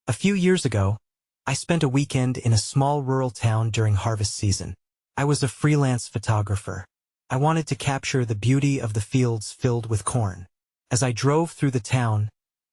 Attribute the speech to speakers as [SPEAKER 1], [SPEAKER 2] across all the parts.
[SPEAKER 1] A few years ago, I spent a weekend in a small rural town during harvest season. I was a freelance photographer. I wanted to capture the beauty of the fields filled with corn. As I drove through the town,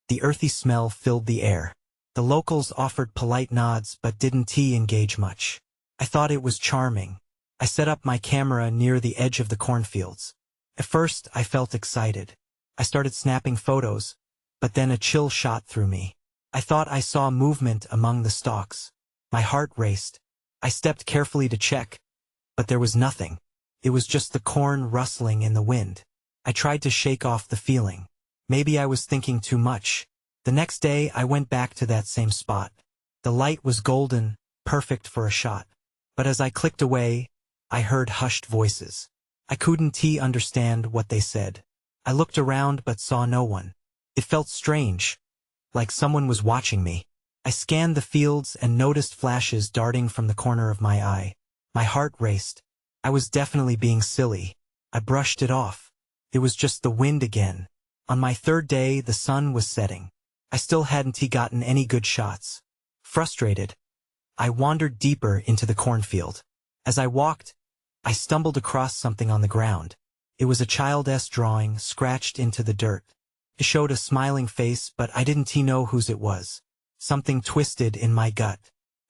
[SPEAKER 1] the earthy smell filled the air. The locals offered polite nods but didn't engage much. I thought it was charming. I set up my camera near the edge of the cornfields. At first, I felt excited. I started snapping photos, but then a chill shot through me. I thought I saw movement among the stalks. My heart raced. I stepped carefully to check, but there was nothing. It was just the corn rustling in the wind. I tried to shake off the feeling. Maybe I was thinking too much. The next day, I went back to that same spot. The light was golden, perfect for a shot. But as I clicked away, I heard hushed voices. I couldn't understand what they said. I looked around but saw no one. It felt strange, like someone was watching me. I scanned the fields and noticed flashes darting from the corner of my eye. My heart raced. I was definitely being silly. I brushed it off. It was just the wind again. On my third day, the sun was setting. I still hadn't gotten any good shots. Frustrated, I wandered deeper into the cornfield. As I walked, I stumbled across something on the ground. It was a child's drawing scratched into the dirt. It showed a smiling face, but I didn't know whose it was. Something twisted in my gut.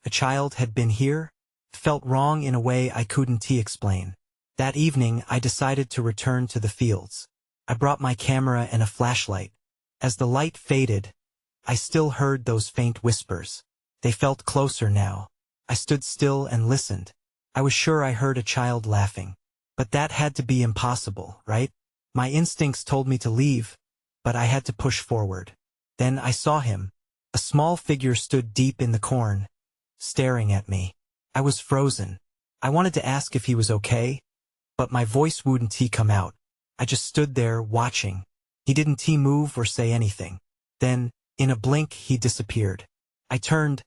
[SPEAKER 1] A child had been here? It felt wrong in a way I couldn't explain. That evening, I decided to return to the fields. I brought my camera and a flashlight. As the light faded, I still heard those faint whispers. They felt closer now. I stood still and listened. I was sure I heard a child laughing. But that had to be impossible, right? My instincts told me to leave, but I had to push forward. Then I saw him. A small figure stood deep in the corn, staring at me. I was frozen. I wanted to ask if he was okay, but my voice wouldn't come out. I just stood there watching. He didn't move or say anything. Then, in a blink, he disappeared. I turned,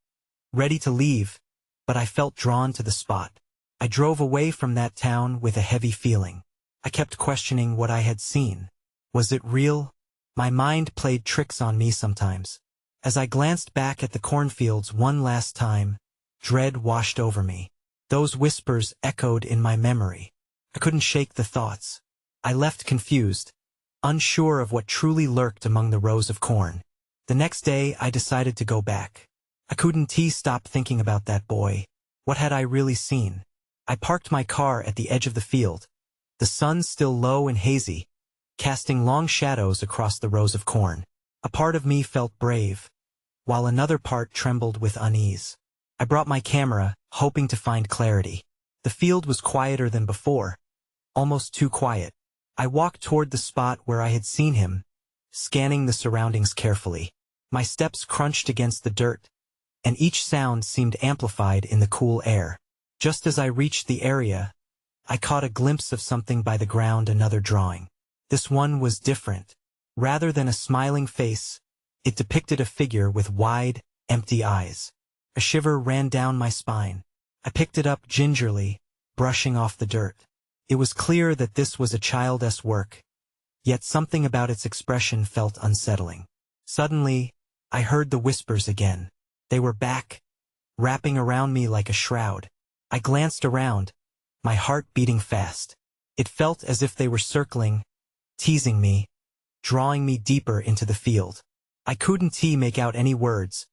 [SPEAKER 1] ready to leave, but I felt drawn to the spot. I drove away from that town with a heavy feeling. I kept questioning what I had seen. Was it real? My mind played tricks on me sometimes. As I glanced back at the cornfields one last time, dread washed over me. Those whispers echoed in my memory. I couldn't shake the thoughts. I left confused, unsure of what truly lurked among the rows of corn. The next day, I decided to go back. I couldn't stop thinking about that boy. What had I really seen? I parked my car at the edge of the field, the sun still low and hazy, casting long shadows across the rows of corn. A part of me felt brave, while another part trembled with unease. I brought my camera, hoping to find clarity. The field was quieter than before, almost too quiet. I walked toward the spot where I had seen him, scanning the surroundings carefully. My steps crunched against the dirt, and each sound seemed amplified in the cool air. Just as I reached the area, I caught a glimpse of something by the ground, another drawing. This one was different. Rather than a smiling face, it depicted a figure with wide, empty eyes. A shiver ran down my spine. I picked it up gingerly, brushing off the dirt. It was clear that this was a child's work, yet something about its expression felt unsettling. Suddenly, I heard the whispers again. They were back, wrapping around me like a shroud. I glanced around, my heart beating fast. It felt as if they were circling, teasing me, drawing me deeper into the field. I couldn't make out any words,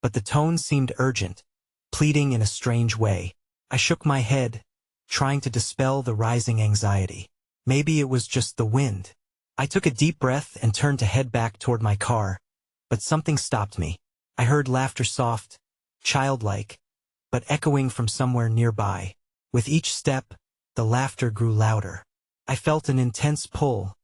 [SPEAKER 1] but the tone seemed urgent, pleading in a strange way. I shook my head, trying to dispel the rising anxiety. Maybe it was just the wind. I took a deep breath and turned to head back toward my car, but something stopped me. I heard laughter, soft, childlike, but echoing from somewhere nearby. With each step, the laughter grew louder. I felt an intense pull,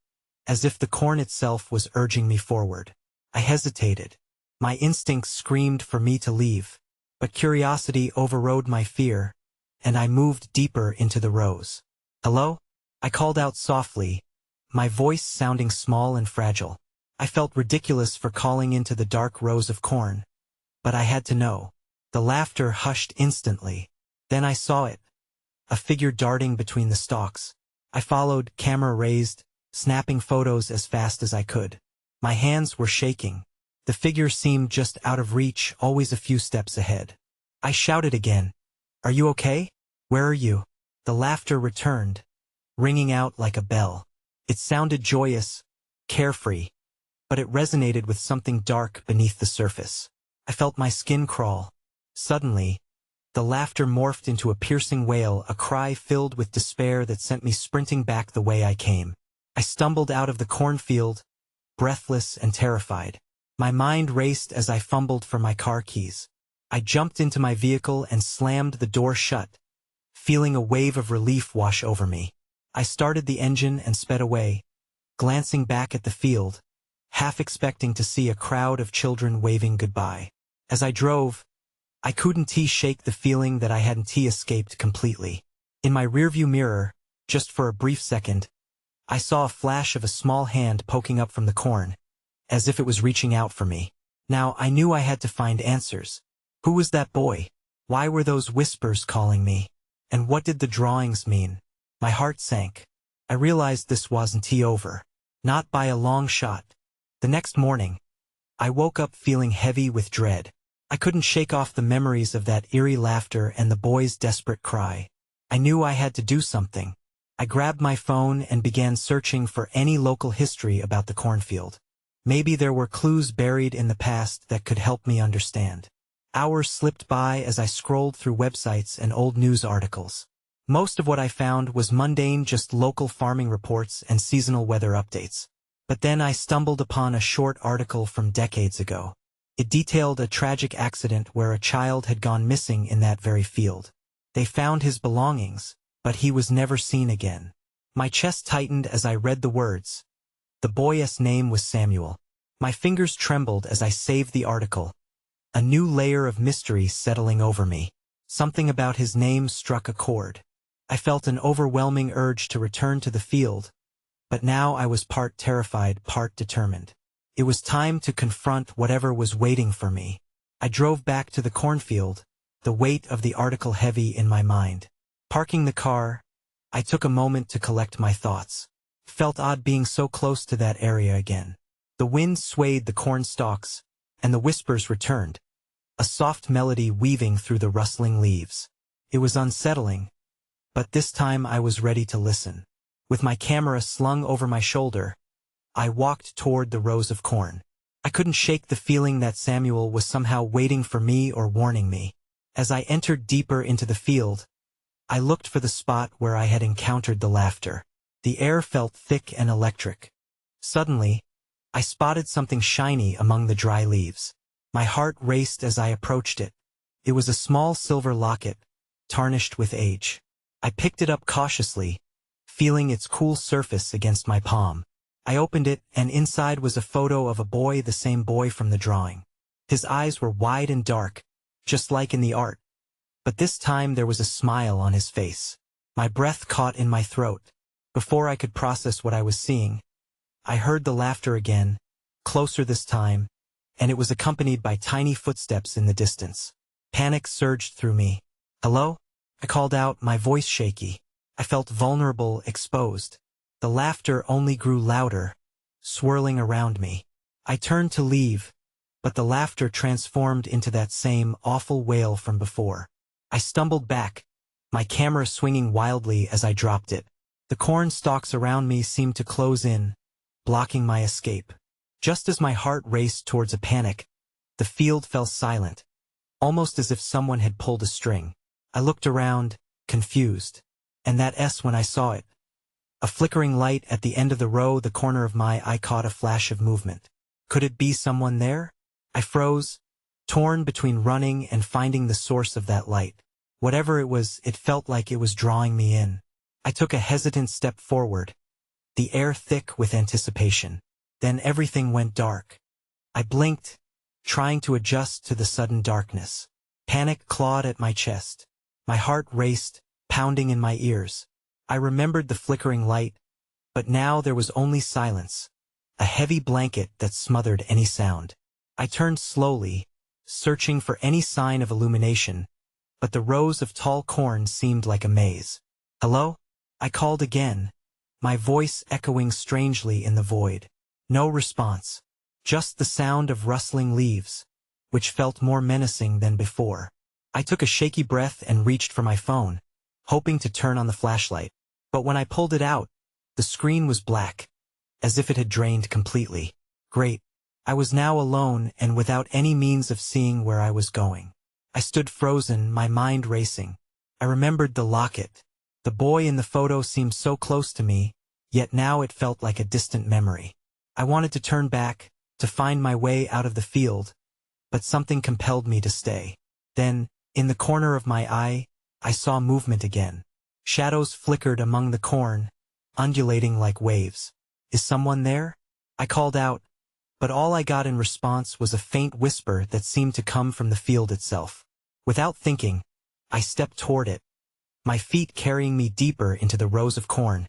[SPEAKER 1] as if the corn itself was urging me forward. I hesitated. My instincts screamed for me to leave, but curiosity overrode my fear, and I moved deeper into the rows. "Hello?" I called out softly, my voice sounding small and fragile. I felt ridiculous for calling into the dark rows of corn, but I had to know. The laughter hushed instantly. Then I saw it, a figure darting between the stalks. I followed, camera raised, snapping photos as fast as I could. My hands were shaking. The figure seemed just out of reach, always a few steps ahead. I shouted again, "Are you okay? Where are you?" The laughter returned, ringing out like a bell. It sounded joyous, carefree, but it resonated with something dark beneath the surface. I felt my skin crawl. Suddenly, the laughter morphed into a piercing wail, a cry filled with despair that sent me sprinting back the way I came. I stumbled out of the cornfield, breathless and terrified. My mind raced as I fumbled for my car keys. I jumped into my vehicle and slammed the door shut, feeling a wave of relief wash over me. I started the engine and sped away, glancing back at the field, half expecting to see a crowd of children waving goodbye. As I drove, I couldn't shake the feeling that I hadn't escaped completely. In my rearview mirror, just for a brief second, I saw a flash of a small hand poking up from the corn, as if it was reaching out for me. Now I knew I had to find answers. Who was that boy? Why were those whispers calling me? And what did the drawings mean? My heart sank. I realized this wasn't over. Not by a long shot. The next morning, I woke up feeling heavy with dread. I couldn't shake off the memories of that eerie laughter and the boy's desperate cry. I knew I had to do something. I grabbed my phone and began searching for any local history about the cornfield. Maybe there were clues buried in the past that could help me understand. Hours slipped by as I scrolled through websites and old news articles. Most of what I found was mundane, just local farming reports and seasonal weather updates. But then I stumbled upon a short article from decades ago. It detailed a tragic accident where a child had gone missing in that very field. They found his belongings, but he was never seen again. My chest tightened as I read the words. The boy's name was Samuel. My fingers trembled as I saved the article. A new layer of mystery settling over me. Something about his name struck a chord. I felt an overwhelming urge to return to the field, but now I was part terrified, part determined. It was time to confront whatever was waiting for me. I drove back to the cornfield, the weight of the article heavy in my mind. Parking the car, I took a moment to collect my thoughts. Felt odd being so close to that area again. The wind swayed the corn stalks, and the whispers returned, a soft melody weaving through the rustling leaves. It was unsettling, but this time I was ready to listen. With my camera slung over my shoulder, I walked toward the rows of corn. I couldn't shake the feeling that Samuel was somehow waiting for me or warning me. As I entered deeper into the field, I looked for the spot where I had encountered the laughter. The air felt thick and electric. Suddenly, I spotted something shiny among the dry leaves. My heart raced as I approached it. It was a small silver locket, tarnished with age. I picked it up cautiously, feeling its cool surface against my palm. I opened it, and inside was a photo of a boy, the same boy from the drawing. His eyes were wide and dark, just like in the art. But this time there was a smile on his face. My breath caught in my throat. Before I could process what I was seeing, I heard the laughter again, closer this time, and it was accompanied by tiny footsteps in the distance. Panic surged through me. "Hello?" I called out, my voice shaky. I felt vulnerable, exposed. The laughter only grew louder, swirling around me. I turned to leave, but the laughter transformed into that same awful wail from before. I stumbled back, my camera swinging wildly as I dropped it. The corn stalks around me seemed to close in, blocking my escape. Just as my heart raced towards a panic, the field fell silent, almost as if someone had pulled a string. I looked around, confused, and that S when I saw it. A flickering light at the end of the row, the corner of my eye caught a flash of movement. Could it be someone there? I froze, torn between running and finding the source of that light. Whatever it was, it felt like it was drawing me in. I took a hesitant step forward, the air thick with anticipation. Then everything went dark. I blinked, trying to adjust to the sudden darkness. Panic clawed at my chest. My heart raced, pounding in my ears. I remembered the flickering light, but now there was only silence, a heavy blanket that smothered any sound. I turned slowly, searching for any sign of illumination, but the rows of tall corn seemed like a maze. "Hello?" I called again, my voice echoing strangely in the void. No response. just the sound of rustling leaves, which felt more menacing than before. I took a shaky breath and reached for my phone, hoping to turn on the flashlight. But when I pulled it out, the screen was black, as if it had drained completely. Great. I was now alone and without any means of seeing where I was going. I stood frozen, my mind racing. I remembered the locket. The boy in the photo seemed so close to me, yet now it felt like a distant memory. I wanted to turn back, to find my way out of the field, but something compelled me to stay. Then, in the corner of my eye, I saw movement again. Shadows flickered among the corn, undulating like waves. Is someone there? I called out, but all I got in response was a faint whisper that seemed to come from the field itself. Without thinking, I stepped toward it, my feet carrying me deeper into the rows of corn,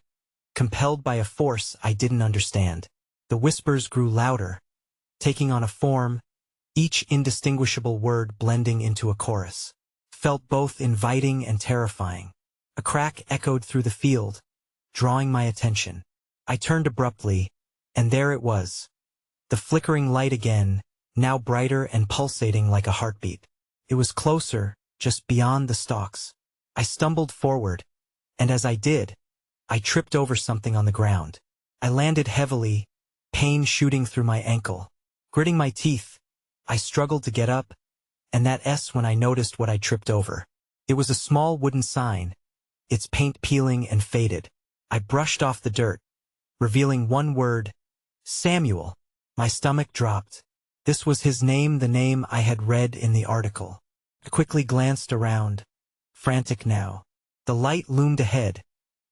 [SPEAKER 1] compelled by a force I didn't understand. The whispers grew louder, taking on a form, each indistinguishable word blending into a chorus. Felt both inviting and terrifying. A crack echoed through the field, drawing my attention. I turned abruptly, and there it was. The flickering light again, now brighter and pulsating like a heartbeat. It was closer, just beyond the stalks. I stumbled forward, and as I did, I tripped over something on the ground. I landed heavily, pain shooting through my ankle. Gritting my teeth, I struggled to get up, and that S when I noticed what I tripped over. It was a small wooden sign, its paint peeling and faded. I brushed off the dirt, revealing one word, Samuel. My stomach dropped. This was his name, the name I had read in the article. I quickly glanced around, frantic now. The light loomed ahead,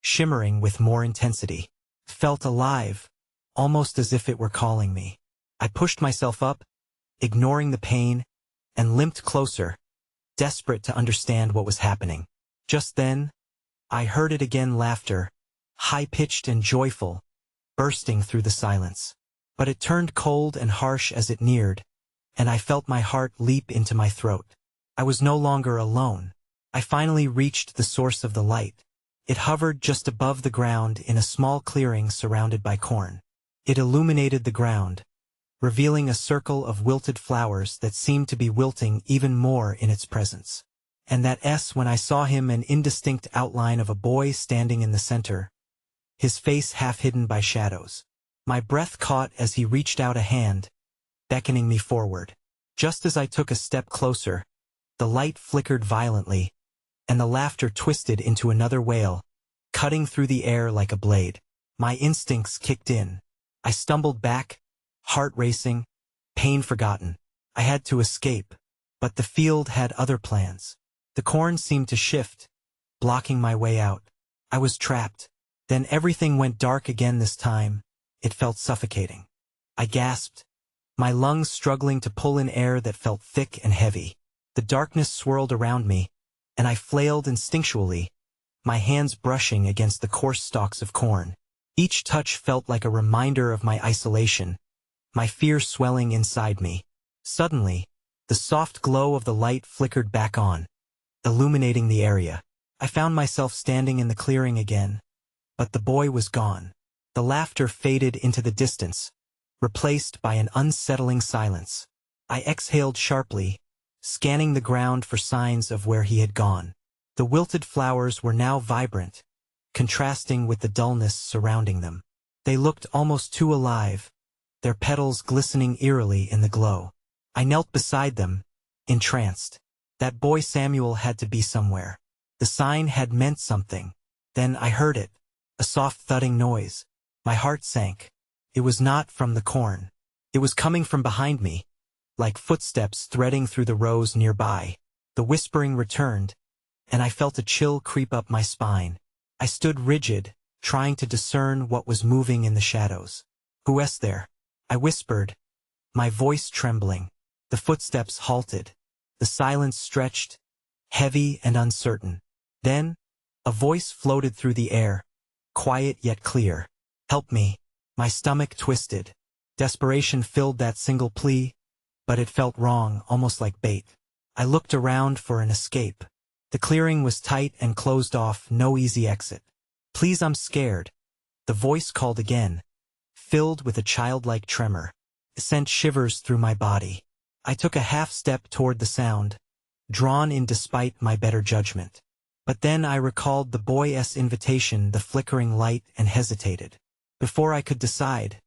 [SPEAKER 1] shimmering with more intensity. Felt alive, almost as if it were calling me. I pushed myself up, ignoring the pain, and limped closer, desperate to understand what was happening. Just then, I heard it again, laughter, high-pitched and joyful, bursting through the silence. But it turned cold and harsh as it neared, and I felt my heart leap into my throat. I was no longer alone. I finally reached the source of the light. It hovered just above the ground in a small clearing surrounded by corn. It illuminated the ground, revealing a circle of wilted flowers that seemed to be wilting even more in its presence. And that S when I saw him, an indistinct outline of a boy standing in the center, his face half hidden by shadows. My breath caught as he reached out a hand, beckoning me forward. Just as I took a step closer, the light flickered violently, and the laughter twisted into another wail, cutting through the air like a blade. My instincts kicked in. I stumbled back, heart racing, pain forgotten. I had to escape, but the field had other plans. The corn seemed to shift, blocking my way out. I was trapped. Then everything went dark again this time. It felt suffocating. I gasped, my lungs struggling to pull in air that felt thick and heavy. The darkness swirled around me, and I flailed instinctually, my hands brushing against the coarse stalks of corn. Each touch felt like a reminder of my isolation, my fear swelling inside me. Suddenly, the soft glow of the light flickered back on, illuminating the area. I found myself standing in the clearing again, but the boy was gone. The laughter faded into the distance, replaced by an unsettling silence. I exhaled sharply, scanning the ground for signs of where he had gone. The wilted flowers were now vibrant, contrasting with the dullness surrounding them. They looked almost too alive, their petals glistening eerily in the glow. I knelt beside them, entranced. That boy Samuel had to be somewhere. The sign had meant something. Then I heard it, a soft thudding noise. My heart sank. It was not from the corn. It was coming from behind me, like footsteps threading through the rows nearby. The whispering returned, and I felt a chill creep up my spine. I stood rigid, trying to discern what was moving in the shadows. "Who is there?" I whispered, my voice trembling. The footsteps halted. The silence stretched, heavy and uncertain. Then, a voice floated through the air, quiet yet clear. "Help me." My stomach twisted. Desperation filled that single plea, but it felt wrong, almost like bait. I looked around for an escape. The clearing was tight and closed off, no easy exit. "Please, I'm scared." The voice called again, filled with a childlike tremor. It sent shivers through my body. I took a half step toward the sound, drawn in despite my better judgment. But then I recalled the boy's invitation, the flickering light, and hesitated. Before I could decide,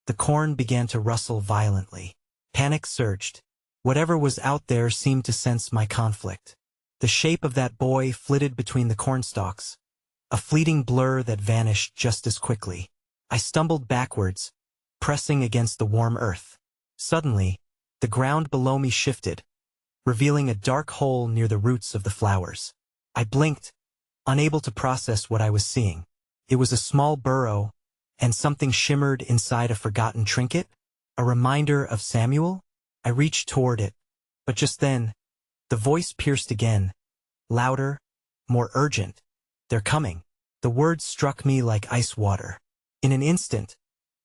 [SPEAKER 1] the corn began to rustle violently. Panic surged. Whatever was out there seemed to sense my conflict. The shape of that boy flitted between the cornstalks, a fleeting blur that vanished just as quickly. I stumbled backwards, pressing against the warm earth. Suddenly, the ground below me shifted, revealing a dark hole near the roots of the flowers. I blinked, unable to process what I was seeing. It was a small burrow, and something shimmered inside a forgotten trinket, a reminder of Samuel. I reached toward it, but just then, the voice pierced again, louder, more urgent. "They're coming." The words struck me like ice water. In an instant,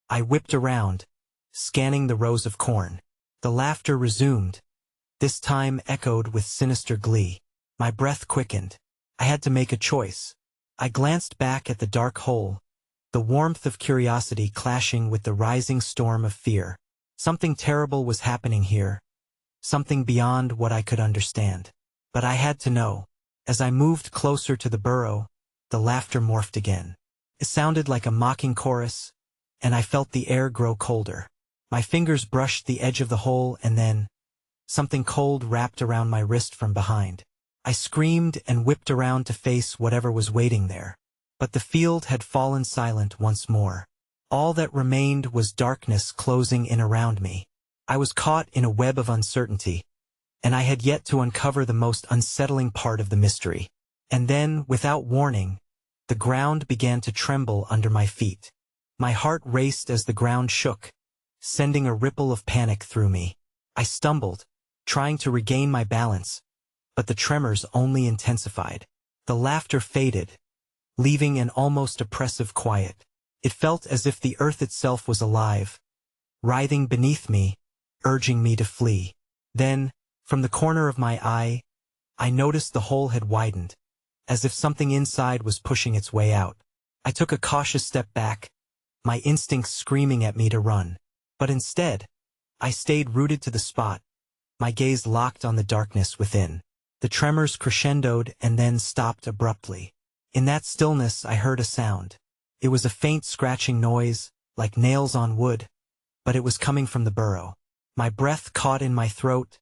[SPEAKER 1] I whipped around, scanning the rows of corn. The laughter resumed, this time echoed with sinister glee. My breath quickened. I had to make a choice. I glanced back at the dark hole, the warmth of curiosity clashing with the rising storm of fear. Something terrible was happening here, something beyond what I could understand. But I had to know. As I moved closer to the burrow, the laughter morphed again. It sounded like a mocking chorus, and I felt the air grow colder. My fingers brushed the edge of the hole, and then something cold wrapped around my wrist from behind. I screamed and whipped around to face whatever was waiting there. But the field had fallen silent once more. All that remained was darkness closing in around me. I was caught in a web of uncertainty, and I had yet to uncover the most unsettling part of the mystery. And then, without warning, the ground began to tremble under my feet. My heart raced as the ground shook, sending a ripple of panic through me. I stumbled, trying to regain my balance, but the tremors only intensified. The laughter faded, leaving an almost oppressive quiet. It felt as if the earth itself was alive, writhing beneath me, urging me to flee. Then, from the corner of my eye, I noticed the hole had widened, as if something inside was pushing its way out. I took a cautious step back, my instincts screaming at me to run. But instead, I stayed rooted to the spot, my gaze locked on the darkness within. The tremors crescendoed and then stopped abruptly. In that stillness I heard a sound. It was a faint scratching noise, like nails on wood, but it was coming from the burrow. My breath caught in my throat,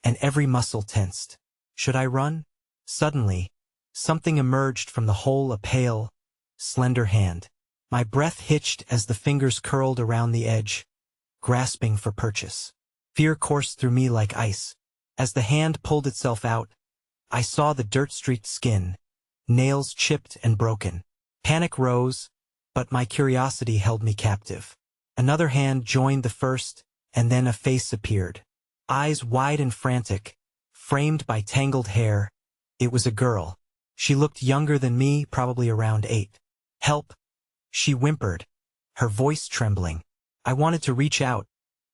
[SPEAKER 1] and every muscle tensed. Should I run? Suddenly, something emerged from the hole, a pale, slender hand. My breath hitched as the fingers curled around the edge, grasping for purchase. Fear coursed through me like ice. As the hand pulled itself out, I saw the dirt-streaked skin, nails chipped and broken. Panic rose, but my curiosity held me captive. Another hand joined the first, and then a face appeared. Eyes wide and frantic, framed by tangled hair. It was a girl. She looked younger than me, probably around 8. "Help!" she whimpered, her voice trembling. I wanted to reach out,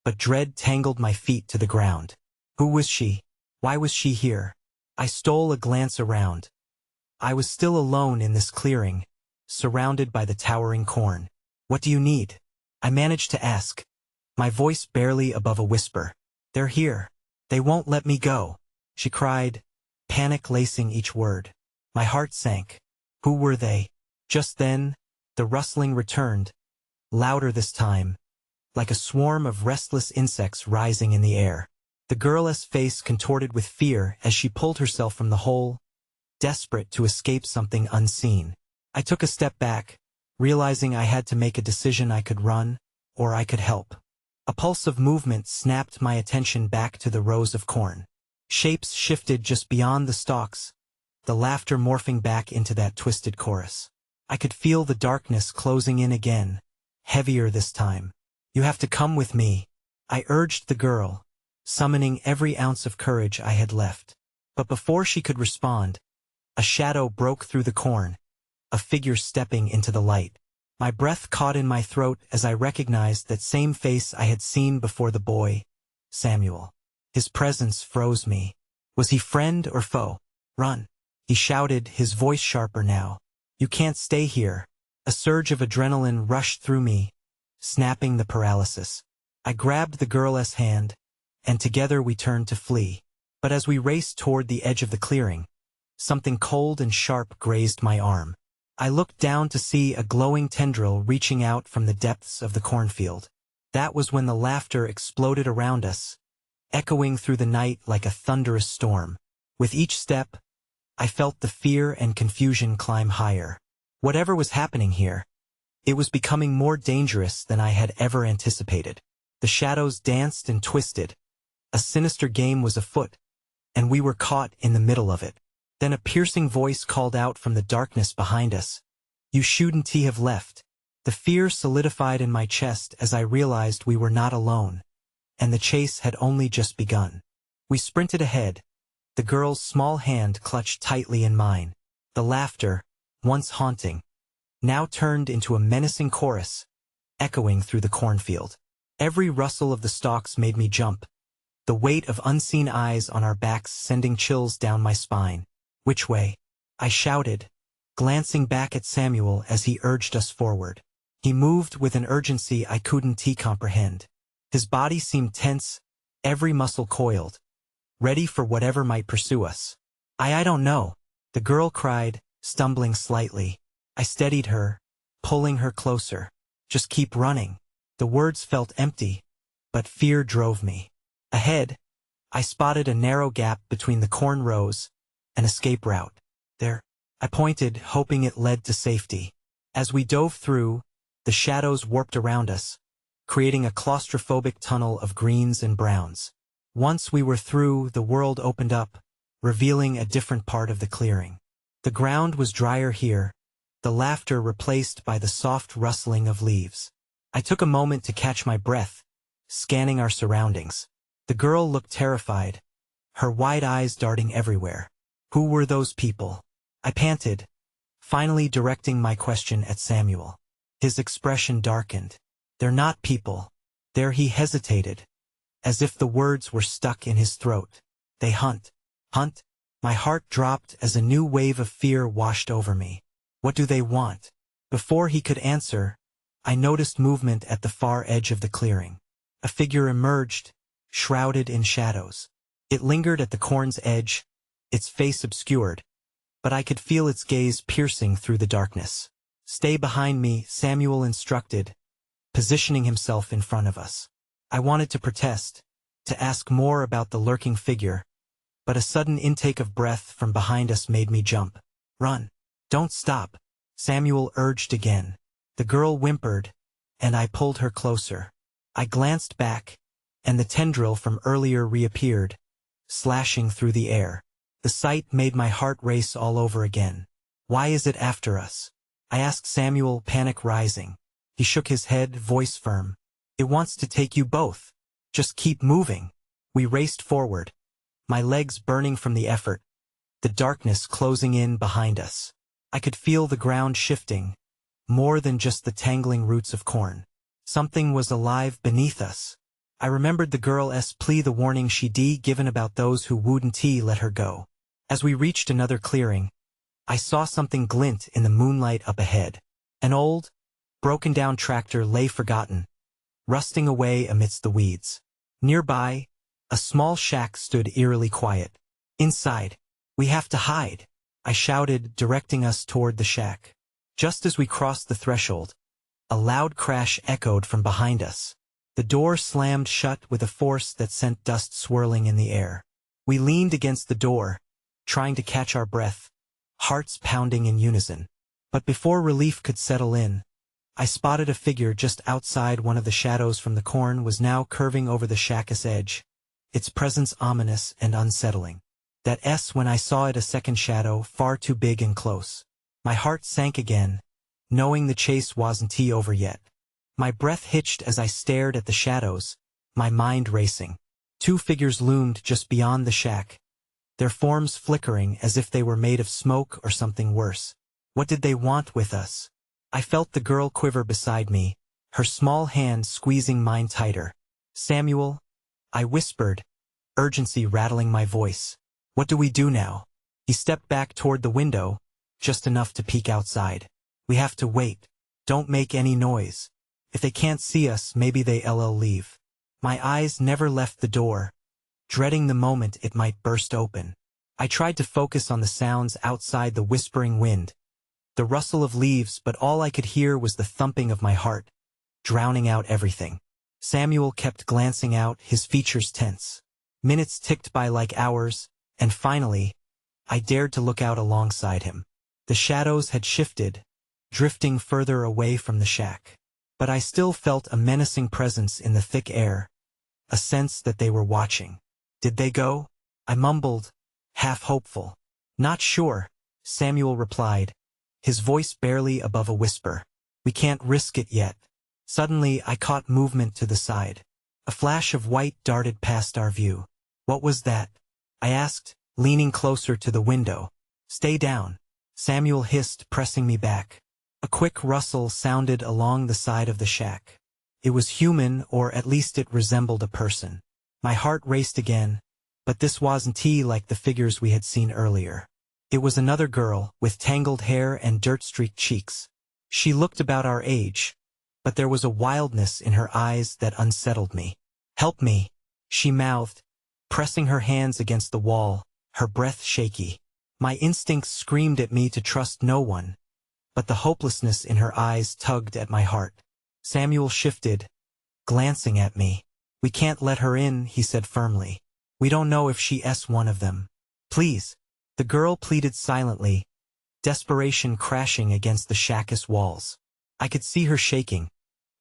[SPEAKER 1] but dread tangled my feet to the ground. Who was she? Why was she here? I stole a glance around. I was still alone in this clearing, surrounded by the towering corn. "What do you need?" I managed to ask, my voice barely above a whisper. "They're here. They won't let me go," she cried, panic lacing each word. My heart sank. Who were they? Just then, the rustling returned, louder this time, like a swarm of restless insects rising in the air. The girl's face contorted with fear as she pulled herself from the hole, desperate to escape something unseen. I took a step back, realizing I had to make a decision. I could run, or I could help. A pulse of movement snapped my attention back to the rows of corn. Shapes shifted just beyond the stalks, the laughter morphing back into that twisted chorus. I could feel the darkness closing in again, heavier this time. "You have to come with me," I urged the girl, summoning every ounce of courage I had left. But before she could respond, a shadow broke through the corn, a figure stepping into the light. My breath caught in my throat as I recognized that same face I had seen before, the boy, Samuel. His presence froze me. Was he friend or foe? "Run," he shouted, his voice sharper now. "You can't stay here." A surge of adrenaline rushed through me, snapping the paralysis. I grabbed the girl's hand, and together we turned to flee. But as we raced toward the edge of the clearing, something cold and sharp grazed my arm. I looked down to see a glowing tendril reaching out from the depths of the cornfield. That was when the laughter exploded around us, echoing through the night like a thunderous storm. With each step, I felt the fear and confusion climb higher. Whatever was happening here, it was becoming more dangerous than I had ever anticipated. The shadows danced and twisted. A sinister game was afoot, and we were caught in the middle of it. Then a piercing voice called out from the darkness behind us. "You shouldn't have left." The fear solidified in my chest as I realized we were not alone, and the chase had only just begun. We sprinted ahead, the girl's small hand clutched tightly in mine. The laughter, once haunting, now turned into a menacing chorus, echoing through the cornfield. Every rustle of the stalks made me jump, the weight of unseen eyes on our backs sending chills down my spine. "Which way?" I shouted, glancing back at Samuel as he urged us forward. He moved with an urgency I couldn't comprehend. His body seemed tense, every muscle coiled, ready for whatever might pursue us. I don't know," the girl cried, stumbling slightly. I steadied her, pulling her closer. "Just keep running." The words felt empty, but fear drove me. Ahead, I spotted a narrow gap between the corn rows, an escape route. "There," I pointed, hoping it led to safety. As we dove through, the shadows warped around us, creating a claustrophobic tunnel of greens and browns. Once we were through, the world opened up, revealing a different part of the clearing. The ground was drier here, the laughter replaced by the soft rustling of leaves. I took a moment to catch my breath, scanning our surroundings. The girl looked terrified, her wide eyes darting everywhere. "Who were those people?" I panted, finally directing my question at Samuel. His expression darkened. "They're not people. He hesitated, as if the words were stuck in his throat. "They hunt." "Hunt?" My heart dropped as a new wave of fear washed over me. "What do they want?" Before he could answer, I noticed movement at the far edge of the clearing. A figure emerged, shrouded in shadows. It lingered at the corn's edge, its face obscured, but I could feel its gaze piercing through the darkness. "Stay behind me," Samuel instructed, positioning himself in front of us. I wanted to protest, to ask more about the lurking figure, but a sudden intake of breath from behind us made me jump. "Run. Don't stop," Samuel urged again. The girl whimpered, and I pulled her closer. I glanced back, and the tendril from earlier reappeared, slashing through the air. The sight made my heart race all over again. "Why is it after us?" I asked Samuel, panic rising. He shook his head, voice firm. "It wants to take you both. Just keep moving." We raced forward, my legs burning from the effort, the darkness closing in behind us. I could feel the ground shifting, more than just the tangling roots of corn. Something was alive beneath us. I remembered the girl's plea, the warning she'd given about those who wouldn't let her go. As we reached another clearing, I saw something glint in the moonlight up ahead. An old, broken-down tractor lay forgotten, rusting away amidst the weeds. Nearby, a small shack stood eerily quiet. "Inside. We have to hide," I shouted, directing us toward the shack. Just as we crossed the threshold, a loud crash echoed from behind us. The door slammed shut with a force that sent dust swirling in the air. We leaned against the door, trying to catch our breath, hearts pounding in unison. But before relief could settle in, I spotted a figure just outside. One of the shadows from the corn was now curving over the shack's edge, its presence ominous and unsettling. When I saw it, a second shadow, far too big and close. My heart sank again, knowing the chase wasn't over yet. My breath hitched as I stared at the shadows, my mind racing. Two figures loomed just beyond the shack, their forms flickering as if they were made of smoke or something worse. What did they want with us? I felt the girl quiver beside me, her small hand squeezing mine tighter. "Samuel," I whispered, urgency rattling my voice. "What do we do now?" He stepped back toward the window, just enough to peek outside. "We have to wait. Don't make any noise. If they can't see us, maybe they'll leave." My eyes never left the door, dreading the moment it might burst open. I tried to focus on the sounds outside, the whispering wind, the rustle of leaves, but all I could hear was the thumping of my heart, drowning out everything. Samuel kept glancing out, his features tense. Minutes ticked by like hours, and finally, I dared to look out alongside him. The shadows had shifted, drifting further away from the shack. But I still felt a menacing presence in the thick air, a sense that they were watching. Did they go? I mumbled, half hopeful. Not sure, Samuel replied, his voice barely above a whisper. We can't risk it yet. Suddenly I caught movement to the side. A flash of white darted past our view. What was that? I asked, leaning closer to the window. Stay down, Samuel hissed, pressing me back. A quick rustle sounded along the side of the shack. It was human, or at least it resembled a person. My heart raced again, but this wasn't like the figures we had seen earlier. It was another girl, with tangled hair and dirt-streaked cheeks. She looked about our age, but there was a wildness in her eyes that unsettled me. Help me, she mouthed, pressing her hands against the wall, her breath shaky. My instincts screamed at me to trust no one, but the hopelessness in her eyes tugged at my heart. Samuel shifted, glancing at me. We can't let her in, he said firmly. We don't know if she's one of them. Please. The girl pleaded silently, desperation crashing against the shack's walls. I could see her shaking,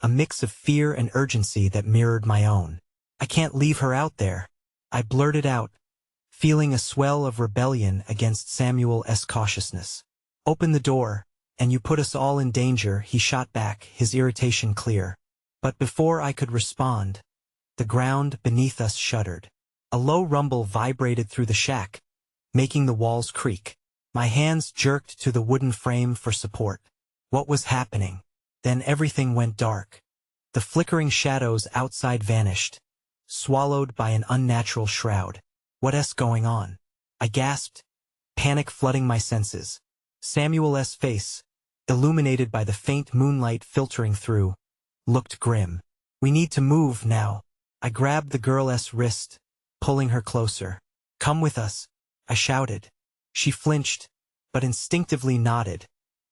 [SPEAKER 1] a mix of fear and urgency that mirrored my own. I can't leave her out there, I blurted out, feeling a swell of rebellion against Samuel's cautiousness. Open the door, and you put us all in danger, he shot back, his irritation clear. But before I could respond, the ground beneath us shuddered. A low rumble vibrated through the shack, making the walls creak. My hands jerked to the wooden frame for support. What was happening? Then everything went dark. The flickering shadows outside vanished, swallowed by an unnatural shroud. What's going on? I gasped, panic flooding my senses. Samuel's face, illuminated by the faint moonlight filtering through, looked grim. We need to move now. I grabbed the girl's wrist, pulling her closer. Come with us, I shouted. She flinched, but instinctively nodded,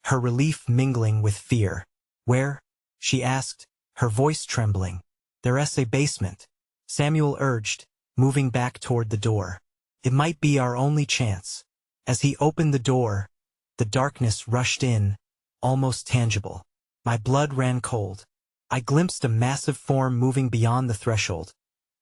[SPEAKER 1] her relief mingling with fear. Where? She asked, her voice trembling. There's a basement, Samuel urged, moving back toward the door. It might be our only chance. As he opened the door, the darkness rushed in, almost tangible. My blood ran cold. I glimpsed a massive form moving beyond the threshold,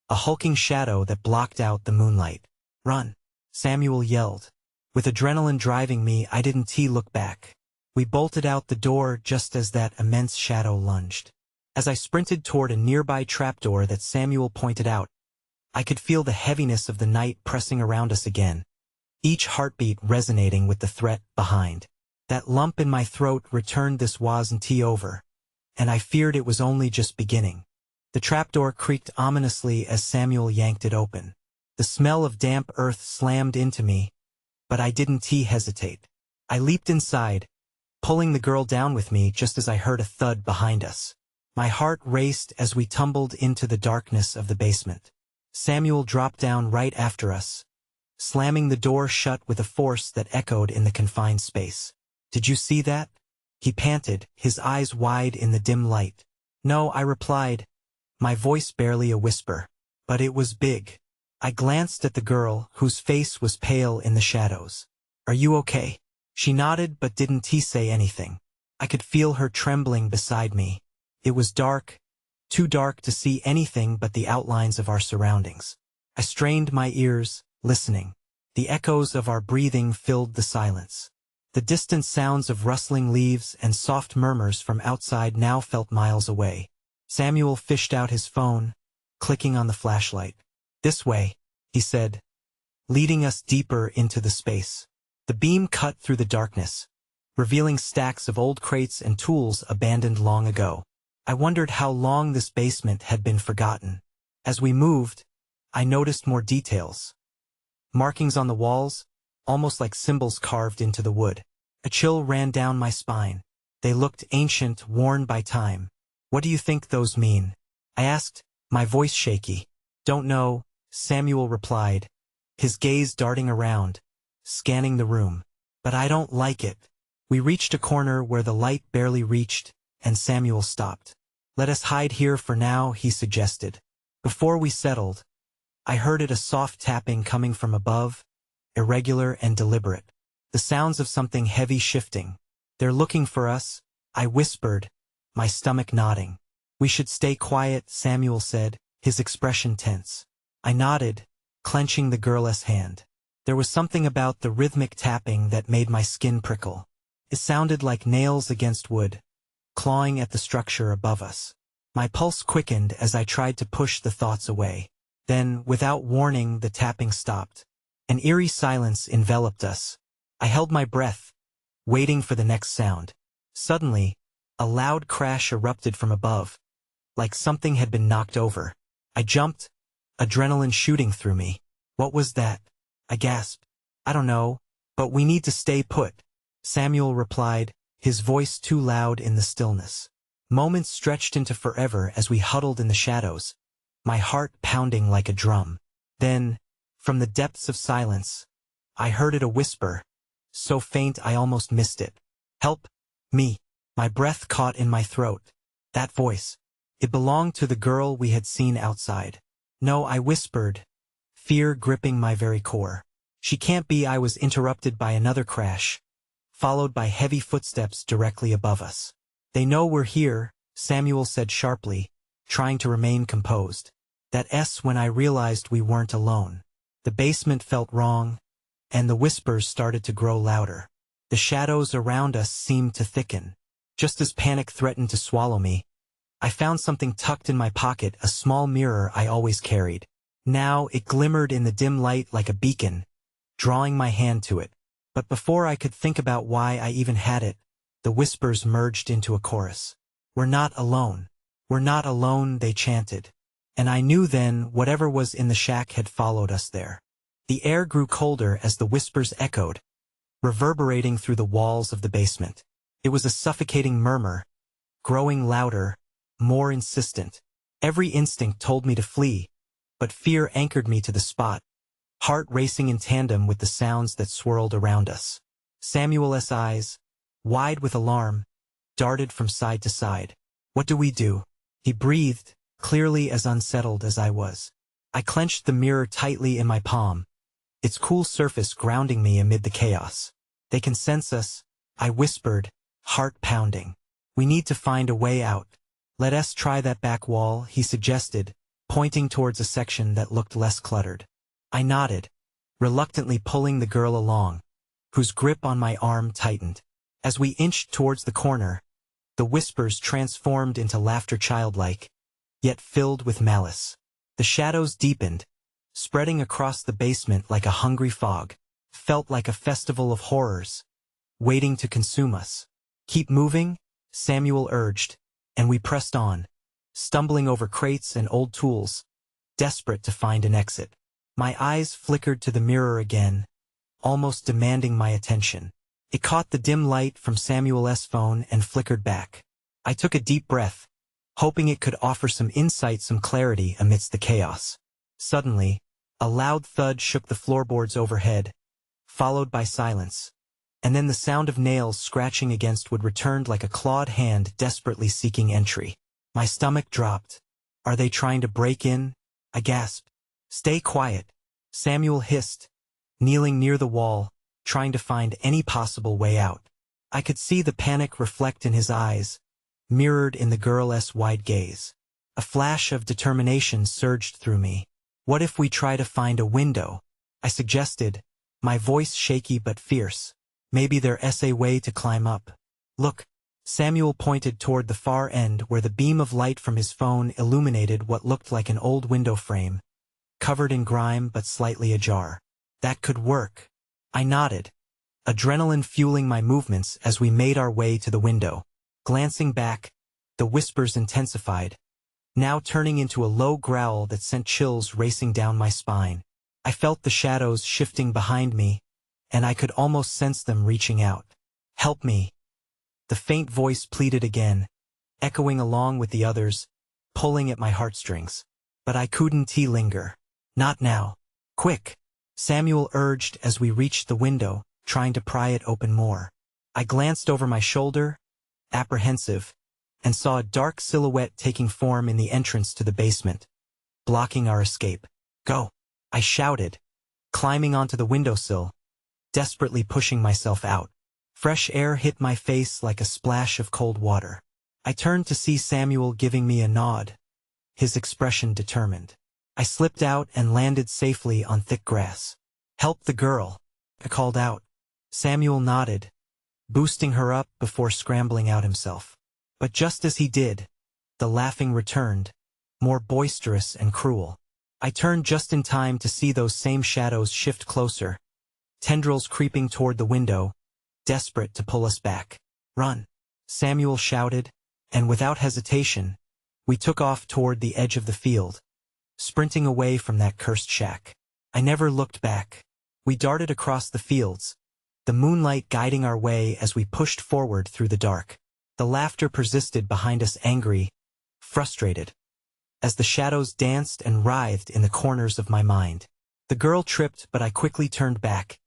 [SPEAKER 1] a hulking shadow that blocked out the moonlight. Run, Samuel yelled. With adrenaline driving me, I didn't look back. We bolted out the door just as that immense shadow lunged. As I sprinted toward a nearby trapdoor that Samuel pointed out, I could feel the heaviness of the night pressing around us again, each heartbeat resonating with the threat behind. That lump in my throat returned. This wasn't over, and I feared it was only just beginning. The trapdoor creaked ominously as Samuel yanked it open. The smell of damp earth slammed into me, but I didn't hesitate. I leaped inside, pulling the girl down with me just as I heard a thud behind us. My heart raced as we tumbled into the darkness of the basement. Samuel dropped down right after us, slamming the door shut with a force that echoed in the confined space. Did you see that? He panted, his eyes wide in the dim light. No, I replied, my voice barely a whisper. But it was big. I glanced at the girl, whose face was pale in the shadows. Are you okay? She nodded but didn't say anything. I could feel her trembling beside me. It was dark, too dark to see anything but the outlines of our surroundings. I strained my ears, listening. The echoes of our breathing filled the silence. The distant sounds of rustling leaves and soft murmurs from outside now felt miles away. Samuel fished out his phone, clicking on the flashlight. This way, he said, leading us deeper into the space. The beam cut through the darkness, revealing stacks of old crates and tools abandoned long ago. I wondered how long this basement had been forgotten. As we moved, I noticed more details. Markings on the walls, almost like symbols carved into the wood. A chill ran down my spine. They looked ancient, worn by time. What do you think those mean? I asked, My voice shaky. Don't know, Samuel replied, his gaze darting around, scanning the room. But I don't like it. We reached a corner where the light barely reached, and Samuel stopped. Let us hide here for now, he suggested. Before we settled, I heard a soft tapping coming from above, irregular and deliberate. The sounds of something heavy shifting. They're looking for us, I whispered, my stomach nodding. We should stay quiet, Samuel said, his expression tense. I nodded, clenching the girl's hand. There was something about the rhythmic tapping that made my skin prickle. It sounded like nails against wood, clawing at the structure above us. My pulse quickened as I tried to push the thoughts away. Then, without warning, the tapping stopped. An eerie silence enveloped us. I held my breath, waiting for the next sound. Suddenly, a loud crash erupted from above, like something had been knocked over. I jumped, adrenaline shooting through me. What was that? I gasped. I don't know, but we need to stay put, Samuel replied, his voice too loud in the stillness. Moments stretched into forever as we huddled in the shadows, my heart pounding like a drum. Then, from the depths of silence, I heard a whisper, so faint I almost missed it. Help me. My breath caught in my throat. That voice. It belonged to the girl we had seen outside. No, I whispered, fear gripping my very core. She can't be. I was interrupted by another crash, followed by heavy footsteps directly above us. They know we're here, Samuel said sharply, trying to remain composed. That's when I realized we weren't alone. The basement felt wrong, and the whispers started to grow louder. The shadows around us seemed to thicken. Just as panic threatened to swallow me, I found something tucked in my pocket, a small mirror I always carried. Now it glimmered in the dim light like a beacon, drawing my hand to it. But before I could think about why I even had it, the whispers merged into a chorus. We're not alone. We're not alone, they chanted. And I knew then whatever was in the shack had followed us there. The air grew colder as the whispers echoed, reverberating through the walls of the basement. It was a suffocating murmur, growing louder, more insistent. Every instinct told me to flee, but fear anchored me to the spot, heart racing in tandem with the sounds that swirled around us. Samuel's eyes, wide with alarm, darted from side to side. What do we do? He breathed, clearly as unsettled as I was. I clenched the mirror tightly in my palm, its cool surface grounding me amid the chaos. They can sense us, I whispered, heart pounding. We need to find a way out. Let us try that back wall, he suggested, pointing towards a section that looked less cluttered. I nodded, reluctantly pulling the girl along, whose grip on my arm tightened. As we inched towards the corner, the whispers transformed into laughter, childlike, yet filled with malice. The shadows deepened, spreading across the basement like a hungry fog. Felt like a festival of horrors, waiting to consume us. Keep moving, Samuel urged, and we pressed on, stumbling over crates and old tools, desperate to find an exit. My eyes flickered to the mirror again, almost demanding my attention. It caught the dim light from Samuel's phone and flickered back. I took a deep breath, hoping it could offer some insight, some clarity amidst the chaos. Suddenly, a loud thud shook the floorboards overhead, followed by silence. And then the sound of nails scratching against wood returned like a clawed hand desperately seeking entry. My stomach dropped. Are they trying to break in? I gasped. Stay quiet, Samuel hissed, kneeling near the wall, trying to find any possible way out. I could see the panic reflect in his eyes, mirrored in the girl's wide gaze. A flash of determination surged through me. What if we try to find a window? I suggested, my voice shaky but fierce. Maybe there's a way to climb up. Look, Samuel pointed toward the far end where the beam of light from his phone illuminated what looked like an old window frame, covered in grime but slightly ajar. That could work. I nodded, adrenaline fueling my movements as we made our way to the window. Glancing back, the whispers intensified, now turning into a low growl that sent chills racing down my spine. I felt the shadows shifting behind me, and I could almost sense them reaching out. Help me. The faint voice pleaded again, echoing along with the others, pulling at my heartstrings. But I couldn't linger. Not now. Quick, Samuel urged as we reached the window, trying to pry it open more. I glanced over my shoulder, apprehensive, and saw a dark silhouette taking form in the entrance to the basement, blocking our escape. Go, I shouted, climbing onto the windowsill, desperately pushing myself out. Fresh air hit my face like a splash of cold water. I turned to see Samuel giving me a nod, his expression determined. I slipped out and landed safely on thick grass. Help the girl, I called out. Samuel nodded, boosting her up before scrambling out himself. But just as he did, the laughing returned, more boisterous and cruel. I turned just in time to see those same shadows shift closer, tendrils creeping toward the window, desperate to pull us back. Run, Samuel shouted, and without hesitation, we took off toward the edge of the field, sprinting away from that cursed shack. I never looked back. We darted across the fields, the moonlight guiding our way as we pushed forward through the dark. The laughter persisted behind us, angry, frustrated, as the shadows danced and writhed in the corners of my mind. The girl tripped, but I quickly turned back,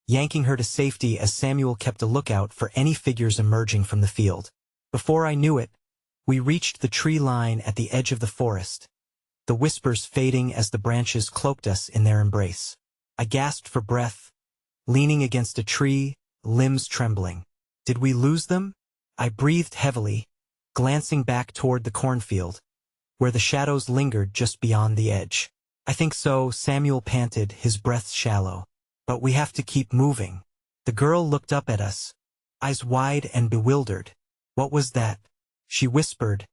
[SPEAKER 1] yanking her to safety as Samuel kept a lookout for any figures emerging from the field. Before I knew it, we reached the tree line at the edge of the forest, the whispers fading as the branches cloaked us in their embrace. I gasped for breath, leaning against a tree, limbs trembling. Did we lose them? I breathed heavily, glancing back toward the cornfield, where the shadows lingered just beyond the edge. I think so, Samuel panted, his breath shallow. But we have to keep moving. The girl looked up at us, eyes wide and bewildered. What was that? She whispered,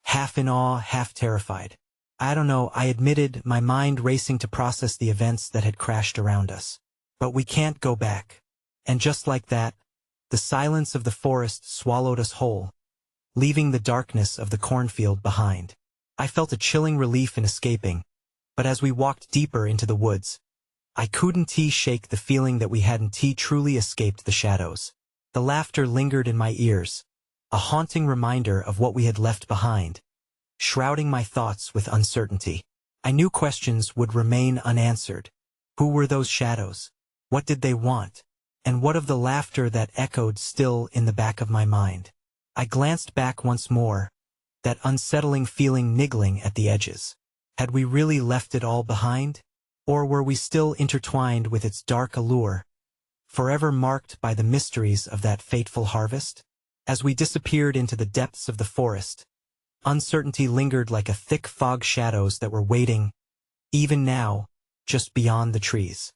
[SPEAKER 1] half in awe, half terrified. I don't know, I admitted, my mind racing to process the events that had crashed around us. But we can't go back. And just like that, the silence of the forest swallowed us whole, leaving the darkness of the cornfield behind. I felt a chilling relief in escaping, but as we walked deeper into the woods, I couldn't shake the feeling that we hadn't truly escaped the shadows. The laughter lingered in my ears, a haunting reminder of what we had left behind, shrouding my thoughts with uncertainty. I knew questions would remain unanswered. Who were those shadows? What did they want? And what of the laughter that echoed still in the back of my mind? I glanced back once more, that unsettling feeling niggling at the edges. Had we really left it all behind? Or were we still intertwined with its dark allure, forever marked by the mysteries of that fateful harvest? As we disappeared into the depths of the forest, uncertainty lingered like a thick fog, shadows that were waiting, even now, just beyond the trees.